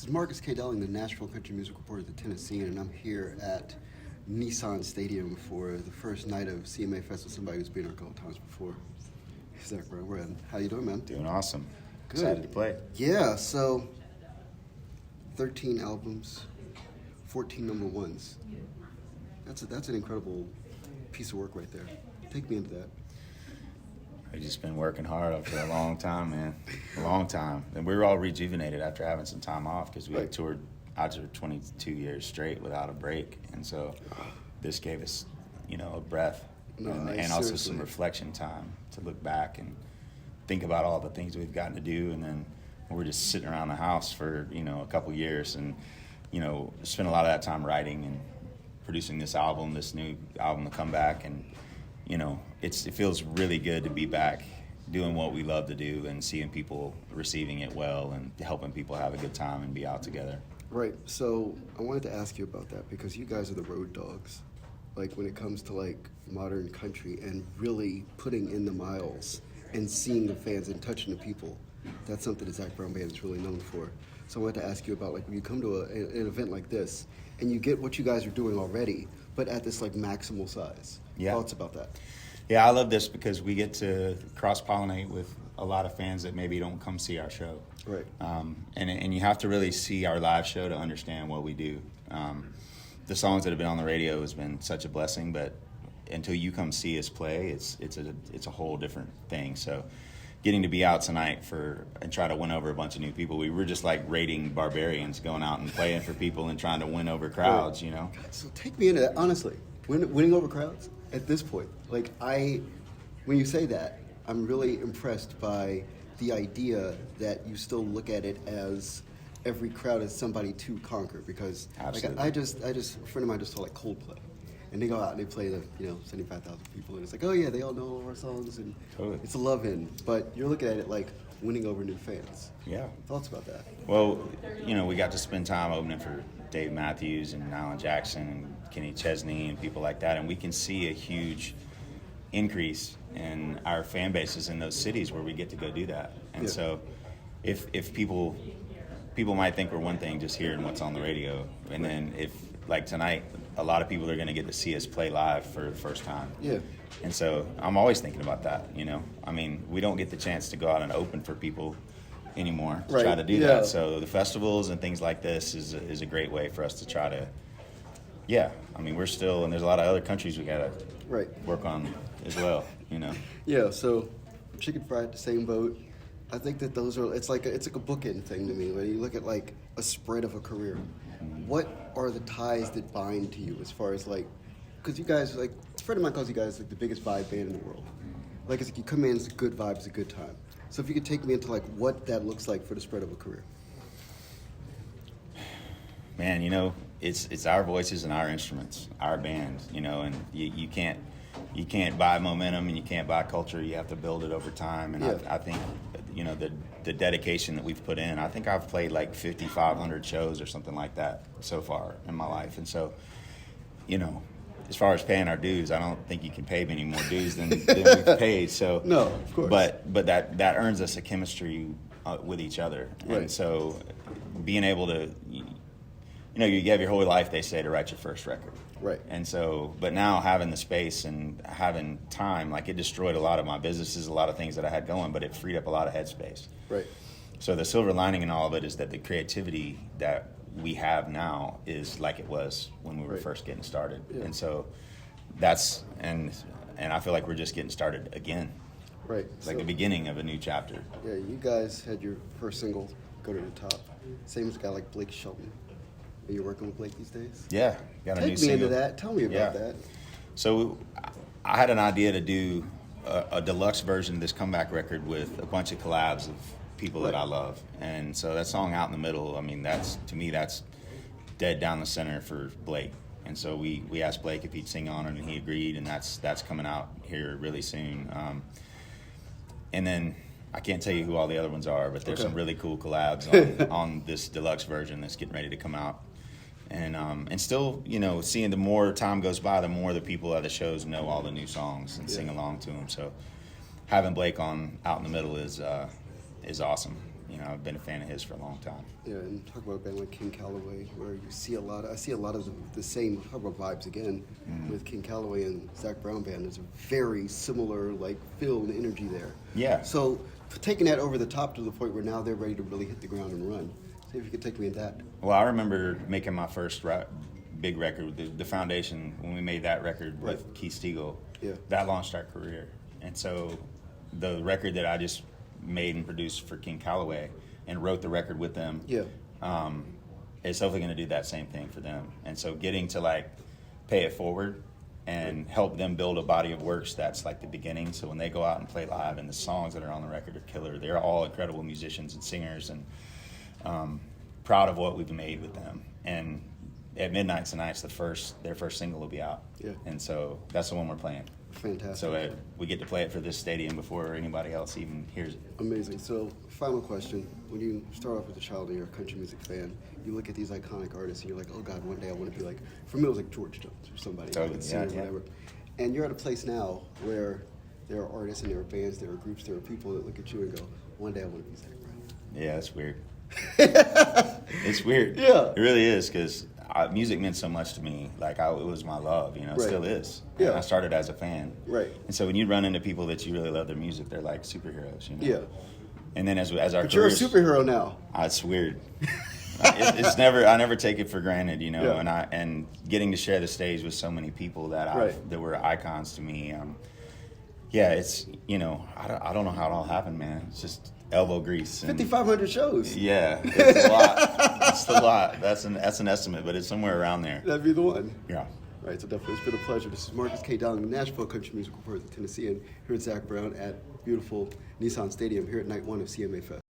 This is Marcus K. Dowling, the Nashville country music reporter of the Tennessean, and I'm here at Nissan Stadium for the first night of CMA Fest with somebody who's been here a couple times before. Zach Brown. How you doing, man? Doing awesome. Good. Excited to play. Yeah, so 13 albums, 14 number ones. That's an incredible piece of work right there. Take me into that. I've just been working hard for a long time, man. A long time. And we were all rejuvenated after having some time off because we had toured out to 22 years straight without a break. And so this gave us, a breath and also some reflection time to look back and think about all the things we've gotten to do. And then we're just sitting around the house for, a couple years and, spent a lot of that time writing and producing this new album, The Comeback. And, it feels really good to be back doing what we love to do and seeing people receiving it well and helping people have a good time and be out together. Right. So I wanted to ask you about that because you guys are the road dogs. Like when it comes to modern country and really putting in the miles and seeing the fans and touching the people. That's something that Zach Brown Band is really known for. So I wanted to ask you about when you come to an event like this and you get what you guys are doing already, but at this maximal size. Yeah. Thoughts about that? Yeah, I love this because we get to cross-pollinate with a lot of fans that maybe don't come see our show. Right. And you have to really see our live show to understand what we do. The songs that have been on the radio has been such a blessing, but until you come see us play, it's a whole different thing. So getting to be out tonight and try to win over a bunch of new people, we were just like raiding barbarians, going out and playing for people and trying to win over crowds, God, so take me into that, honestly. Winning over crowds at this point. When you say that, I'm really impressed by the idea that you still look at it as every crowd is somebody to conquer. Because Absolutely. I just a friend of mine just saw Coldplay, and they go out and they play 75,000 people, and it's oh yeah, they all know all of our songs, and Totally. It's a love in. But you're looking at it like winning over new fans. Yeah. Thoughts about that? Well, we got to spend time opening for Dave Matthews and Alan Jackson and Kenny Chesney and people like that, and we can see a huge increase in our fan bases in those cities where we get to go do that. And so if people might think we're one thing just hearing what's on the radio, and then if tonight, a lot of people are going to get to see us play live for the first time. Yeah. And so I'm always thinking about that, we don't get the chance to go out and open for people anymore to try to do that. So the festivals and things like this is a great way for us to try to, we're still, and there's a lot of other countries we got to work on as well, Yeah, so Chicken Fried, the same boat. I think that those are, it's like a bookend thing to me. When you look at a spread of a career, what are the ties that bind to you as far as because you guys, a friend of mine calls you guys the biggest vibe band in the world. It's you come in, it's a good vibe, it's a good time. So if you could take me into what that looks like for the spread of a career. Man, it's our voices and our instruments, our band, and you can't buy momentum and you can't buy culture. You have to build it over time. And I think, the dedication that we've put in, I think I've played 5,500 shows or something like that so far in my life. And so, as far as paying our dues, I don't think you can pay any more dues than we've paid. So no, of course. But that earns us a chemistry with each other. Right. And so being able to, you have your whole life, they say, to write your first record. Right. And so, but now having the space and having time, it destroyed a lot of my businesses, a lot of things that I had going, but it freed up a lot of headspace. Right. So the silver lining in all of it is that the creativity that we have now is like it was when we were first getting started. Yeah. And so that's, and I feel like we're just getting started again. Right. The beginning of a new chapter. Yeah, you guys had your first single go to the top. Same as a guy like Blake Shelton. Are you working with Blake these days? Yeah, got a new single. Take me into that. Tell me about that. So I had an idea to do a deluxe version of this comeback record with a bunch of collabs of people that I love. And so that song, Out in the Middle, that's dead down the center for Blake. And so we asked Blake if he'd sing on it, and he agreed, and that's coming out here really soon. And then I can't tell you who all the other ones are, but there's some really cool collabs on this deluxe version that's getting ready to come out. And still, seeing the more time goes by, the more the people at the shows know all the new songs and sing along to them. So having Blake on Out in the Middle is awesome. I've been a fan of his for a long time. Yeah, and talk about a band like King Calloway, where you see I see a lot of the same talk about vibes again with King Calloway and Zach Brown band. There's a very similar like feel and energy there. Yeah. So taking that over the top to the point where now they're ready to really hit the ground and run. See if you could take me in that. Well, I remember making my first big record, the Foundation, when we made that record with Keith Stegall. Yeah. That launched our career. And so the record that I just made and produced for King Calloway and wrote the record with them, is hopefully going to do that same thing for them. And so getting to like pay it forward and help them build a body of works that's like the beginning. So when they go out and play live and the songs that are on the record are killer, they're all incredible musicians and singers, and proud of what we've made with them. And at midnight tonight's their first single will be out. Yeah. And so that's the one we're playing. Fantastic. So we get to play it for this stadium before anybody else even hears it. Amazing. So, final question. When you start off as a child and you're a country music fan, you look at these iconic artists and you're like, oh God, one day I want to be like, for me it was like George Jones or somebody. Totally, Singer, whatever. And you're at a place now where there are artists and there are bands, there are groups, there are people that look at you and go, one day I want to be Zach Brown. Yeah, that's weird. It's weird. Yeah. It really is, because music meant so much to me. Like, it was my love, It still is. Yeah. And I started as a fan. Right. And so when you run into people that you really love their music, they're like superheroes, Yeah. And then as our But you're a careers, superhero now. It's weird. It's never. I never take it for granted, Yeah. And getting to share the stage with so many people that were icons to me. It's I don't know how it all happened, man. It's just elbow grease. 5,500 shows. Yeah, it's a lot. It's a lot. That's an estimate, but it's somewhere around there. That'd be the one. Yeah. Right, so definitely it's been a pleasure. This is Marcus K. Dowling, Nashville Country Music Reporter, the Tennessean, here at Zach Brown at beautiful Nissan Stadium here at night one of CMA Fest.